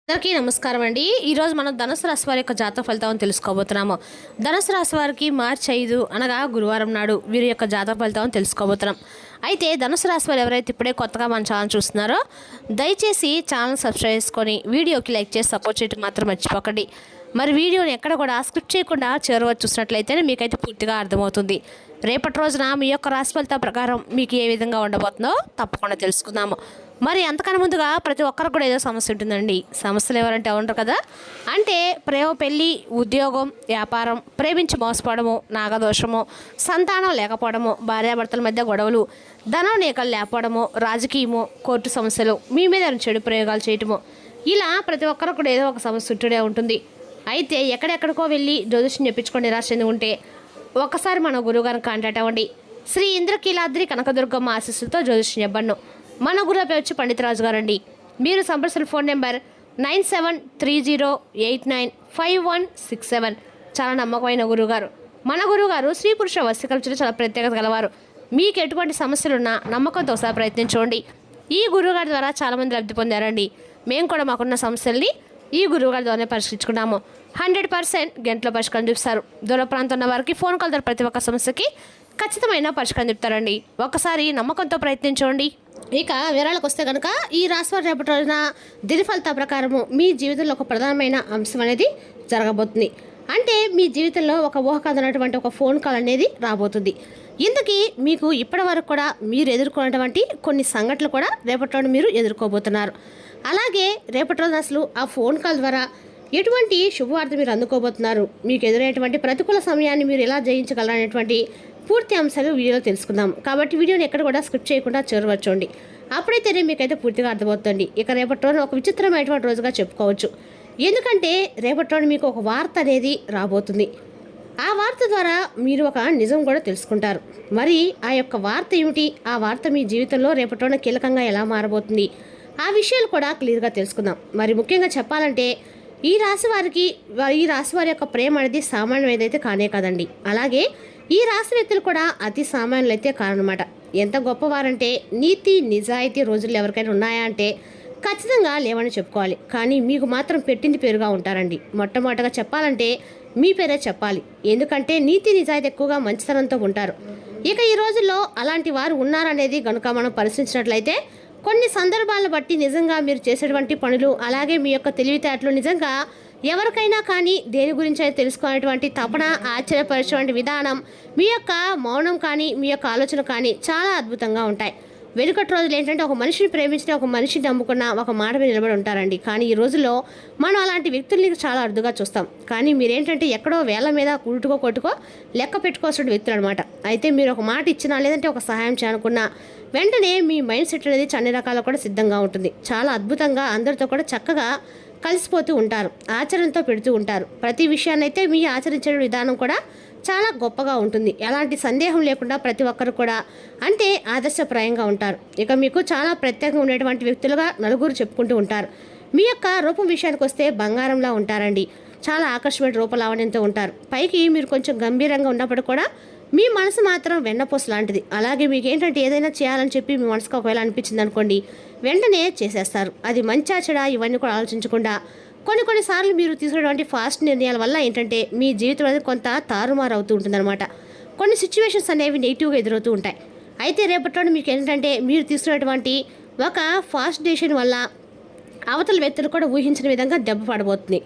అందరికీ నమస్కారం అండి. ఈరోజు మనం ధనుసు రాశి వారి యొక్క జాతక ఫలితాలను తెలుసుకోబోతున్నాము. ధనుసు రాశి వారికి మార్చి 5 అనగా గురువారం నాడు వీరి యొక్క జాతక ఫలితాలను తెలుసుకోబోతున్నాం. అయితే ధనుసు రాశి వారు ఎవరైతే ఇప్పుడే కొత్తగా మన ఛానల్ చూస్తున్నారో దయచేసి ఛానల్ సబ్స్క్రైబ్ చేసుకొని వీడియోకి లైక్ చేసి సపోర్ట్ చేయడం మాత్రం మర్చిపోకండి. మరి వీడియోని ఎక్కడ కూడా స్క్రిప్ట్ చేయకుండా చివరి చూసినట్లయితేనే మీకైతే పూర్తిగా అర్థమవుతుంది. రేపటి రోజున మీ యొక్క రాశి ఫలితాల ప్రకారం మీకు ఏ విధంగా ఉండబోతుందో తప్పకుండా తెలుసుకుందాము. మరి అంతకన్నా ముందుగా ప్రతి ఒక్కరికి కూడా ఏదో సమస్య ఉంటుందండి. సమస్యలు ఎవరంటే ఉంటారు కదా, అంటే ప్రేమ, పెళ్ళి, ఉద్యోగం, వ్యాపారం, ప్రేమించి మోసపోవడము, నాగదోషము, సంతానం లేకపోవడము, భార్యాభర్తల మధ్య గొడవలు, ధనం నీకలు లేకపోవడము, రాజకీయము, కోర్టు సమస్యలు, మీ మీద చెడు ప్రయోగాలు చేయటము, ఇలా ప్రతి ఒక్కరికి కూడా ఏదో ఒక సమస్య ఉంటూనే ఉంటుంది. అయితే ఎక్కడెక్కడికో వెళ్ళి జ్యోతిష్యం చెప్పించుకొని నిరాశ చెంది ఉంటే ఒకసారి మన గురువుగారిని కాంటాక్ట్ అవ్వండి. శ్రీ ఇంద్రకీలాద్రి కనకదుర్గమ్మ ఆశీస్సులతో జ్యోతిష్యం చెప్పండి. మన గురువు పేరు వచ్చి పండితరాజు గారు అండి. మీరు సంప్రదించిన ఫోన్ నెంబర్ 9730895167. చాలా నమ్మకమైన గురువుగారు. మన గురువుగారు స్త్రీ పురుష వశీకరణలో చాలా ప్రత్యేకత గలవారు. మీకు ఎటువంటి సమస్యలున్నా నమ్మకంతో ఒకసారి ప్రయత్నించండి. ఈ గురువుగారి ద్వారా చాలామంది లబ్ధి పొందారండి. మేము కూడా మాకున్న సమస్యల్ని ఈ గురువుగారి ద్వారానే పరిష్కరించుకున్నాము. 100% గంటలో పరిష్కారం చూపిస్తారు. దూర ప్రాంతం ఉన్న వారికి ఫోన్ కాల్ ద్వారా ప్రతి ఒక్క సమస్యకి ఖచ్చితమైన పరిష్కారం చెప్తారండి. ఒకసారి నమ్మకంతో ప్రయత్నించండి. ఇక వివరాలకు వస్తే కనుక ఈ రాశివారి రేపటి రోజున దిన ఫలితాల ప్రకారము మీ జీవితంలో ఒక ప్రధానమైన అంశం అనేది జరగబోతుంది. అంటే మీ జీవితంలో ఒక ఊహకందనటువంటి ఒక ఫోన్ కాల్ అనేది రాబోతుంది. ఇందుకీ మీకు ఇప్పటి వరకు కూడా మీరు ఎదుర్కొన్నటువంటి కొన్ని సంఘటనలు కూడా రేపటి రోజున మీరు ఎదుర్కోబోతున్నారు. అలాగే రేపటి రోజున అసలు ఆ ఫోన్ కాల్ ద్వారా ఎటువంటి శుభవార్త మీరు అందుకోబోతున్నారు, మీకు ఎదురైనటువంటి ప్రతికూల సమయాన్ని మీరు ఎలా జయించగలరనేటువంటి పూర్తి అంశాలు వీడియోలో తెలుసుకుందాం. కాబట్టి వీడియోని ఎక్కడ కూడా స్కిప్ చేయకుండా చేరవచ్చండి. అప్పుడైతేనే మీకైతే పూర్తిగా అర్థమవుతుంది. ఇక రేపటి రోజున ఒక విచిత్రమైనటువంటి రోజుగా చెప్పుకోవచ్చు. ఎందుకంటే రేపటి రోజున మీకు ఒక వార్త అనేది రాబోతుంది. ఆ వార్త ద్వారా మీరు ఒక నిజం కూడా తెలుసుకుంటారు. మరి ఆ యొక్క వార్త ఏమిటి, ఆ వార్త మీ జీవితంలో రేపటి రోజున కీలకంగా ఎలా మారబోతుంది, ఆ విషయాలు కూడా క్లియర్గా తెలుసుకుందాం. మరి ముఖ్యంగా చెప్పాలంటే ఈ రాశి వారి యొక్క ప్రేమ అనేది సామాన్యం ఏదైతే కానే కాదండి. అలాగే ఈ రాశి వ్యక్తులు కూడా అతి సామాన్యులు అయితే కారనమాట. ఎంత గొప్పవారంటే నీతి నిజాయితీ రోజులు ఎవరికైనా ఉన్నాయా అంటే ఖచ్చితంగా లేవని చెప్పుకోవాలి. కానీ మీకు మాత్రం పెట్టింది పేరుగా ఉంటారండి. మొట్టమొదటిగా చెప్పాలంటే మీ పేరే చెప్పాలి. ఎందుకంటే నీతి నిజాయితీ ఎక్కువగా మంచితనంతో ఉంటారు. ఇక ఈ రోజుల్లో అలాంటి వారు ఉన్నారనేది కనుక మనం పరిశీలించినట్లయితే కొన్ని సందర్భాలను బట్టి నిజంగా మీరు చేసేటువంటి పనులు, అలాగే మీ యొక్క తెలివితేటలు నిజంగా ఎవరికైనా కానీ దేని గురించి అయితే తెలుసుకునేటువంటి తపన, ఆశ్చర్యపరిచేటువంటి విధానం, మీ యొక్క మౌనం కానీ మీ యొక్క ఆలోచన కానీ చాలా అద్భుతంగా ఉంటాయి. వెనుకటి రోజులు ఏంటంటే ఒక మనిషిని ప్రేమించిన, ఒక మనిషిని నమ్ముకున్న, ఒక మాట మీద నిలబడి ఉంటారండి. కానీ ఈ రోజుల్లో మనం అలాంటి వ్యక్తుల్ని చాలా అరుదుగా చూస్తాం. కానీ మీరేంటంటే ఎక్కడో వేల మీద కొట్టుకో లెక్క పెట్టుకోవాల్సిన వ్యక్తులు అనమాట. అయితే మీరు ఒక మాట ఇచ్చినా, లేదంటే ఒక సహాయం చేయాలనుకున్నా వెంటనే మీ మైండ్ సెట్ అనేది అన్ని రకాల కూడా సిద్ధంగా ఉంటుంది. చాలా అద్భుతంగా అందరితో కూడా చక్కగా కలిసిపోతూ ఉంటారు. ఆచరణతో పెడుతూ ఉంటారు. ప్రతి విషయాన్ని అయితే మీ ఆచరించే విధానం కూడా చాలా గొప్పగా ఉంటుంది. ఎలాంటి సందేహం లేకుండా ప్రతి ఒక్కరు కూడా అంటే ఆదర్శప్రాయంగా ఉంటారు. ఇక మీకు చాలా ప్రత్యేకంగా ఉండేటువంటి వ్యక్తులుగా నలుగురు చెప్పుకుంటూ ఉంటారు. మీ యొక్క రూపం విషయానికి వస్తే బంగారంలా ఉంటారండి. చాలా ఆకర్షమైన రూపలావణ్యంతో ఉంటారు. పైకి మీరు కొంచెం గంభీరంగా ఉన్నప్పుడు కూడా మీ మనసు మాత్రం వెన్నపూస లాంటిది. అలాగే మీకు ఏంటంటే ఏదైనా చేయాలని చెప్పి మీ మనసుకు ఒకవేళ అనిపించింది అనుకోండి, వెంటనే చేసేస్తారు. అది మంచా చెడా ఇవన్నీ కూడా ఆలోచించకుండా కొన్నిసార్లు మీరు తీసుకునేటువంటి ఫాస్ట్ నిర్ణయాల వల్ల ఏంటంటే మీ జీవితం అనేది కొంత తారుమారు అవుతూ ఉంటుందన్నమాట. కొన్ని సిచ్యువేషన్స్ అనేవి నెగిటివ్గా ఎదురవుతూ ఉంటాయి. అయితే రేపట్లో మీకు ఏంటంటే మీరు తీసుకునేటువంటి ఒక ఫాస్ట్ డెసిషన్ వల్ల అవతల వ్యక్తులు కూడా ఊహించిన విధంగా దెబ్బ పడబోతుంది.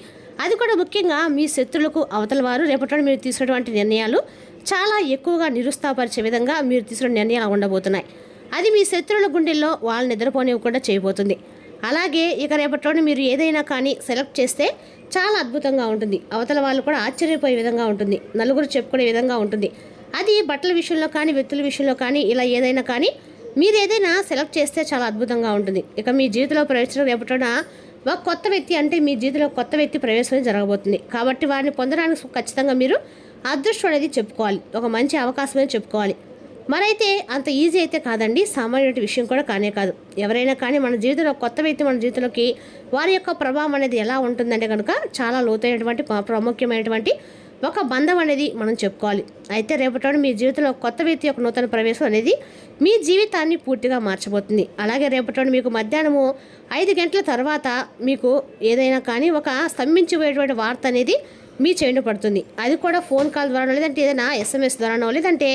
అది కూడా ముఖ్యంగా మీ శత్రులకు అవతల వారు రేపట్లో మీరు తీసుకునేటువంటి నిర్ణయాలు చాలా ఎక్కువగా నిరుత్సాహపరిచే విధంగా మీరు తీసుకునే నిర్ణయాలు ఉండబోతున్నాయి. అది మీ శత్రువుల గుండెల్లో వాళ్ళని నిద్రపోనివ్వకుండా చేయబోతుంది. అలాగే ఇక రేపట్లోనే మీరు ఏదైనా కానీ సెలెక్ట్ చేస్తే చాలా అద్భుతంగా ఉంటుంది. అవతల వాళ్ళు కూడా ఆశ్చర్యపోయే విధంగా ఉంటుంది. నలుగురు చెప్పుకునే విధంగా ఉంటుంది. అది బట్టల విషయంలో కానీ, వ్యక్తుల విషయంలో కానీ, ఇలా ఏదైనా కానీ మీరు ఏదైనా సెలెక్ట్ చేస్తే చాలా అద్భుతంగా ఉంటుంది. ఇక మీ జీవితంలో ప్రవేశించడం రేపటిన ఒక కొత్త వ్యక్తి, అంటే మీ జీవితంలో కొత్త వ్యక్తి ప్రవేశం జరగబోతుంది. కాబట్టి వారిని పొందడానికి ఖచ్చితంగా మీరు అదృష్టం అనేది చెప్పుకోవాలి. ఒక మంచి అవకాశం అనేది చెప్పుకోవాలి. మరైతే అంత ఈజీ అయితే కాదండి. సామాన్యమైన విషయం కూడా కానే కాదు. ఎవరైనా కానీ మన జీవితంలో కొత్త వ్యక్తి మన జీవితంలోకి వారి యొక్క ప్రభావం అనేది ఎలా ఉంటుందంటే కనుక చాలా లోతైనటువంటి ప్రాముఖ్యమైనటువంటి ఒక బంధం అనేది మనం చెప్పుకోవాలి. అయితే రేపటి రోజున మీ జీవితంలో కొత్త వ్యక్తి యొక్క నూతన ప్రవేశం అనేది మీ జీవితాన్ని పూర్తిగా మార్చబోతుంది. అలాగే రేపటి రోజున మీకు మధ్యాహ్నము 5 గంటల తర్వాత మీకు ఏదైనా కానీ ఒక స్తంభించిపోయేటువంటి వార్త అనేది మీ చెవిన పడుతుంది. అది కూడా ఫోన్ కాల్ ద్వారానో, లేదంటే ఏదైనా SMS ద్వారానో, లేదంటే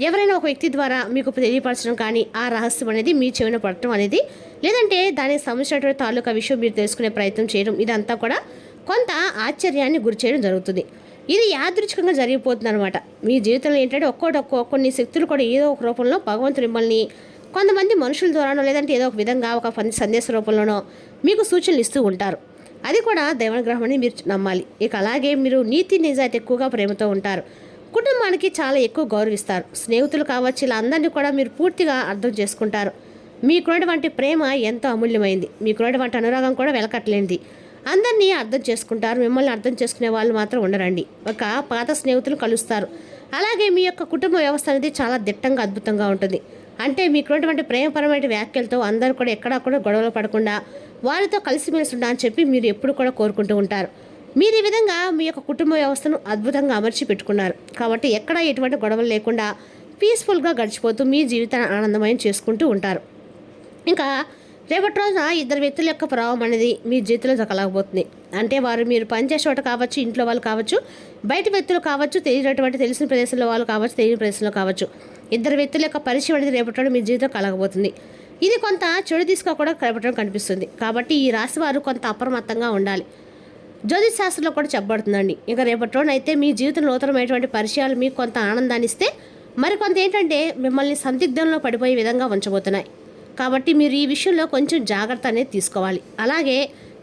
ఎవరైనా ఒక వ్యక్తి ద్వారా మీకు తెలియపరచడం కానీ ఆ రహస్యం అనేది మీ చెవిన పడటం అనేది, లేదంటే దానికి సంబంధించినటువంటి తాలూకా విషయం మీరు తెలుసుకునే ప్రయత్నం చేయడం, ఇదంతా కూడా కొంత ఆశ్చర్యాన్ని గురి చేయడం జరుగుతుంది. ఇది యాదృచ్ఛికంగా జరిగిపోతుంది అనమాట. మీ జీవితంలో ఏంటంటే కొన్ని శక్తులు కూడా ఏదో ఒక రూపంలో భగవంతుడు మిమ్మల్ని కొంతమంది మనుషుల ద్వారానో, లేదంటే ఏదో ఒక విధంగా ఒక సందేశ రూపంలోనో మీకు సూచనలు ఇస్తూ ఉంటారు. అది కూడా దైవానుగ్రహం అని మీరు నమ్మాలి. ఇక అలాగే మీరు నీతి నిజాయితీ ఎక్కువగా ప్రేమతో ఉంటారు. కుటుంబానికి చాలా ఎక్కువ గౌరవిస్తారు. స్నేహితులు కావచ్చు, ఇలా అందరినీ కూడా మీరు పూర్తిగా అర్థం చేసుకుంటారు. మీకున్నటువంటి ప్రేమ ఎంతో అమూల్యమైంది. మీకున్నటువంటి అనురాగం కూడా వెలకట్టలేనిది. అందరినీ అర్థం చేసుకుంటారు. మిమ్మల్ని అర్థం చేసుకునే వాళ్ళు మాత్రం ఉండరండి. ఒక పాత స్నేహితులు కలుస్తారు. అలాగే మీ యొక్క కుటుంబ వ్యవస్థ అనేది చాలా దిట్టంగా అద్భుతంగా ఉంటుంది. అంటే మీకున్నటువంటి ప్రేమపరమైన వ్యాఖ్యలతో అందరూ కూడా ఎక్కడా కూడా గొడవలు పడకుండా వారితో కలిసిమెలిసి ఉండా అని చెప్పి మీరు ఎప్పుడు కూడా కోరుకుంటూ ఉంటారు. మీరు ఈ విధంగా మీ యొక్క కుటుంబ వ్యవస్థను అద్భుతంగా అమర్చి పెట్టుకున్నారు. కాబట్టి ఎక్కడా ఎటువంటి గొడవలు లేకుండా పీస్ఫుల్గా గడిచిపోతూ మీ జీవితాన్ని ఆనందమయం చేసుకుంటూ ఉంటారు. ఇంకా రేపటి రోజున ఇద్దరు వ్యక్తుల యొక్క ప్రభావం అనేది మీ జీవితంలో దక్కలేకపోతుంది. అంటే వారు మీరు పనిచేసే చోట కావచ్చు, ఇంట్లో వాళ్ళు కావచ్చు, బయట వ్యక్తులు కావచ్చు, తెలిసిన ప్రదేశంలో వాళ్ళు కావచ్చు, తెలియని ప్రదేశంలో కావచ్చు, ఇద్దరు వ్యక్తుల యొక్క పరిచయం అనేది రేపటి రోజు మీ జీవితం కలగబోతుంది. ఇది కొంత చెడు తీసుగా కూడా రేపటి కనిపిస్తుంది. కాబట్టి ఈ రాశి వారు కొంత అప్రమత్తంగా ఉండాలి. జ్యోతిష్ శాస్త్రంలో కూడా చెప్పబడుతుందండి. ఇక రేపటి రోజున అయితే మీ జీవితంలో నూతనమైనటువంటి పరిచయాలు మీకు కొంత ఆనందాన్ని ఇస్తే, మరికొంత ఏంటంటే మిమ్మల్ని సందిగ్ధంలో పడిపోయే విధంగా ఉంచబోతున్నాయి. కాబట్టి మీరు ఈ విషయంలో కొంచెం జాగ్రత్త అనేది తీసుకోవాలి. అలాగే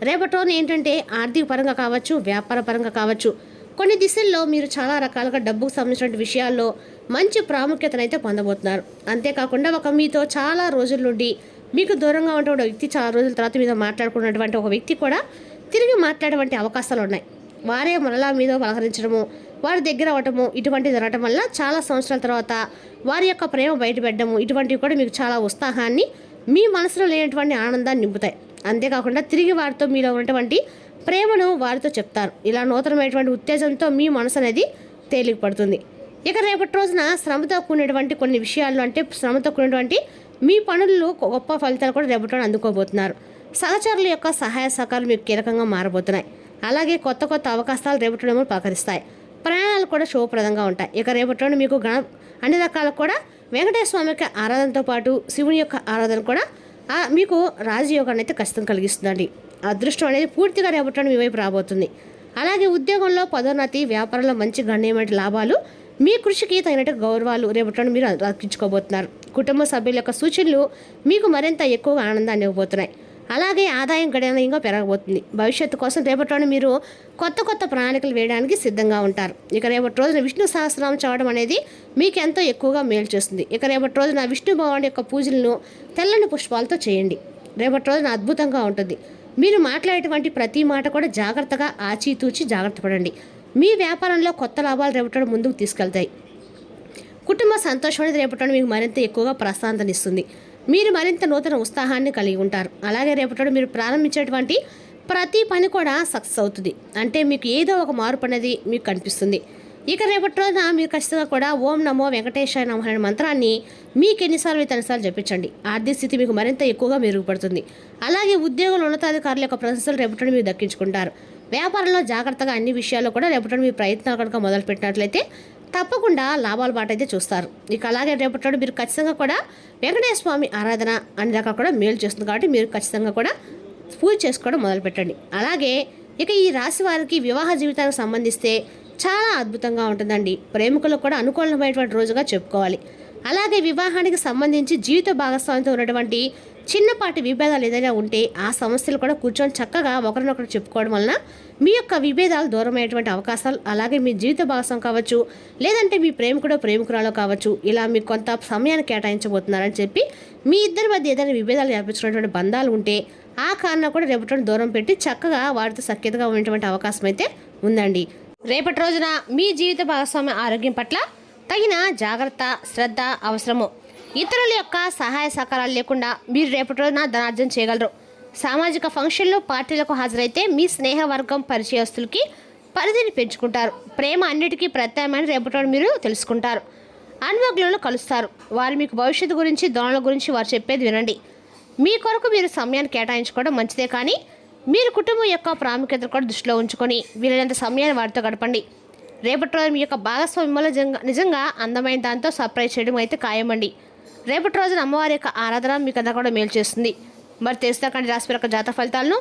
రేపటి రోజున ఏంటంటే ఆర్థిక పరంగా కావచ్చు, వ్యాపార పరంగా కావచ్చు, కొన్ని దిశల్లో మీరు చాలా రకాలుగా డబ్బుకు సంబంధించిన విషయాల్లో మంచి ప్రాముఖ్యతనైతే పొందబోతున్నారు. అంతేకాకుండా ఒక మీతో చాలా రోజుల నుండి మీకు దూరంగా ఉన్నటువంటి వ్యక్తి చాలా రోజుల తర్వాత మీతో మాట్లాడుకున్నటువంటి ఒక వ్యక్తి కూడా తిరిగి మాట్లాడేటువంటి అవకాశాలు ఉన్నాయి. వారే మరలా మీతో పలకరించడము, వారి దగ్గర అవ్వటము, ఇటువంటి జరగటం వల్ల చాలా సంవత్సరాల తర్వాత వారి యొక్క ప్రేమ బయటపెట్టడము, ఇటువంటివి కూడా మీకు చాలా ఉత్సాహాన్ని, మీ మనసులో లేనటువంటి ఆనందాన్ని నింపుతాయి. అంతేకాకుండా తిరిగి వారితో మీలో ఉన్నటువంటి ప్రేమను వారితో చెప్తారు. ఇలా నూతనమైనటువంటి ఉత్తేజంతో మీ మనసు అనేది తేలిక పడుతుంది. ఇక రేపటి రోజున శ్రమతో కూడినటువంటి కొన్ని విషయాల్లో, అంటే శ్రమతో కూడినటువంటి మీ పనుల్లో గొప్ప ఫలితాలు కూడా రేపటి రోజున అందుకోబోతున్నారు. సహచరుల యొక్క సహాయ సహకారాలు మీకు కీలకంగా మారబోతున్నాయి. అలాగే కొత్త అవకాశాలు రేపటి రోజున పలకరిస్తాయి. ప్రయాణాలు కూడా శుభప్రదంగా ఉంటాయి. ఇక రేపటి రోజున మీకు అన్ని రకాలకు కూడా వెంకటేశ్వర స్వామి యొక్క ఆరాధనతో పాటు శివుని యొక్క ఆరాధన కూడా మీకు రాజయోగాన్ని అయితే ఖచ్చితంగా కలిగిస్తుందండి. అదృష్టం అనేది పూర్తిగా రేపటి రోజున మీ వైపు రాబోతుంది. అలాగే ఉద్యోగంలో పదోన్నతి, వ్యాపారంలో మంచి గణనీయమైన లాభాలు, మీ కృషికి తగినట్టు గౌరవాలు రేపటి రోజున మీరు దక్కించుకోబోతున్నారు. కుటుంబ సభ్యుల యొక్క సూచనలు మీకు మరింత ఎక్కువగా ఆనందాన్ని ఇవ్వబోతున్నాయి. అలాగే ఆదాయం గణనీయంగా పెరగబోతుంది. భవిష్యత్తు కోసం రేపటి రోజున మీరు కొత్త ప్రణాళికలు వేయడానికి సిద్ధంగా ఉంటారు. ఇక రేపటి రోజున విష్ణు సహస్రనామం చదవడం అనేది మీకు ఎంతో ఎక్కువగా మేలు చేస్తుంది. ఇక రేపటి రోజున విష్ణు భగవానుడి యొక్క పూజలను తెల్లని పుష్పాలతో చేయండి. రేపటి రోజున అద్భుతంగా ఉంటుంది. మీరు మాట్లాడేటువంటి ప్రతి మాట కూడా జాగ్రత్తగా ఆచితూచి జాగ్రత్త పడండి. మీ వ్యాపారంలో కొత్త లాభాలు రేపటి రోజున ముందుకు తీసుకెళ్తాయి. కుటుంబ సంతోషం అనేది రేపటి రోజున మీకు మరింత ఎక్కువగా ప్రశాంతనిస్తుంది. మీరు మరింత నూతన ఉత్సాహాన్ని కలిగి ఉంటారు. అలాగే రేపటి మీరు ప్రారంభించేటువంటి ప్రతి పని కూడా సక్సెస్ అవుతుంది. అంటే మీకు ఏదో ఒక మార్పు అనేది మీకు కనిపిస్తుంది. ఇక రేపటి రోజున మీరు ఖచ్చితంగా కూడా ఓం నమో వెంకటేశాయ నమః అనే మంత్రాన్ని మీకు ఎన్నిసార్లు అయితే అన్నిసార్లు చెప్పించండి. ఆర్థిక స్థితి మీకు మరింత ఎక్కువగా మెరుగుపడుతుంది. అలాగే ఉద్యోగుల ఉన్నతాధికారుల యొక్క ప్రశంసలు రేపటి మీరు దక్కించుకుంటారు. వ్యాపారంలో జాగ్రత్తగా అన్ని విషయాల్లో కూడా రేపటి మీ ప్రయత్నాలు కనుక మొదలుపెట్టినట్లయితే తప్పకుండా లాభాల బాట అయితే చూస్తారు. ఇక అలాగే రేపటి మీరు ఖచ్చితంగా కూడా వెంకటేశ్వర స్వామి ఆరాధన అన్ని రకాలు కూడా మేలు చేస్తుంది. కాబట్టి మీరు ఖచ్చితంగా కూడా పూజ చేసుకోవడం మొదలుపెట్టండి. అలాగే ఇక ఈ రాశి వారికి వివాహ జీవితానికి సంబంధిస్తే చాలా అద్భుతంగా ఉంటుందండి. ప్రేమికులకు కూడా అనుకూలమైనటువంటి రోజుగా చెప్పుకోవాలి. అలాగే వివాహానికి సంబంధించి జీవిత భాగస్వామితో ఉన్నటువంటి చిన్నపాటి విభేదాలు ఏదైనా ఉంటే ఆ సమస్యలు కూడా కూర్చొని చక్కగా ఒకరినొకరు చెప్పుకోవడం వలన మీ యొక్క విభేదాలు దూరమైనటువంటి అవకాశాలు, అలాగే మీ జీవిత భాగస్వామి కావచ్చు, లేదంటే మీ ప్రేమికురాలో కావచ్చు, ఇలా మీకు కొంత సమయాన్ని కేటాయించబోతున్నారని చెప్పి మీ ఇద్దరి మధ్య ఏదైనా విభేదాలు ఏర్పించినటువంటి బంధాలు ఉంటే ఆ కారణం కూడా రేపటి దూరం పెట్టి చక్కగా వారితో సఖ్యతగా ఉండేటువంటి అవకాశం అయితే ఉందండి. రేపటి రోజున మీ జీవిత భాగస్వామి ఆరోగ్యం పట్ల తగిన జాగ్రత్త, శ్రద్ధ అవసరము. ఇతరుల యొక్క సహాయ సహకారాలు లేకుండా మీరు రేపటి రోజున ధనార్జన చేయగలరు. సామాజిక ఫంక్షన్లు, పార్టీలకు హాజరైతే మీ స్నేహవర్గం, పరిచయస్తులకి పరిధిని పెంచుకుంటారు. ప్రేమ అన్నిటికీ ప్రత్యామ్నాయం రేపటి రోజు మీరు తెలుసుకుంటారు. అనుభవజ్ఞులను కలుస్తారు. వారు మీకు భవిష్యత్తు గురించి దోణల గురించి వారు చెప్పేది వినండి. మీ కొరకు మీరు సమయాన్ని కేటాయించుకోవడం మంచిదే, కానీ మీరు కుటుంబం యొక్క ప్రాముఖ్యతను కూడా దృష్టిలో ఉంచుకొని వీలైనంత సమయాన్ని వారితో గడపండి. రేపటి రోజు మీ యొక్క భాగస్వామి మిమ్మల్ని నిజంగా అందమైన దాంతో సర్ప్రైజ్ చేయడం అయితే ఖాయమండి. రేపటి రోజున అమ్మవారి యొక్క ఆరాధన మీకు అంతా కూడా మేలు చేస్తుంది. మరి తెలుస్తాకండి రాశి యొక్క జాతక ఫలితాలను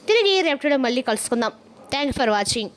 తిరిగి రేపటి మళ్ళీ కలుసుకుందాం. Thank you for watching.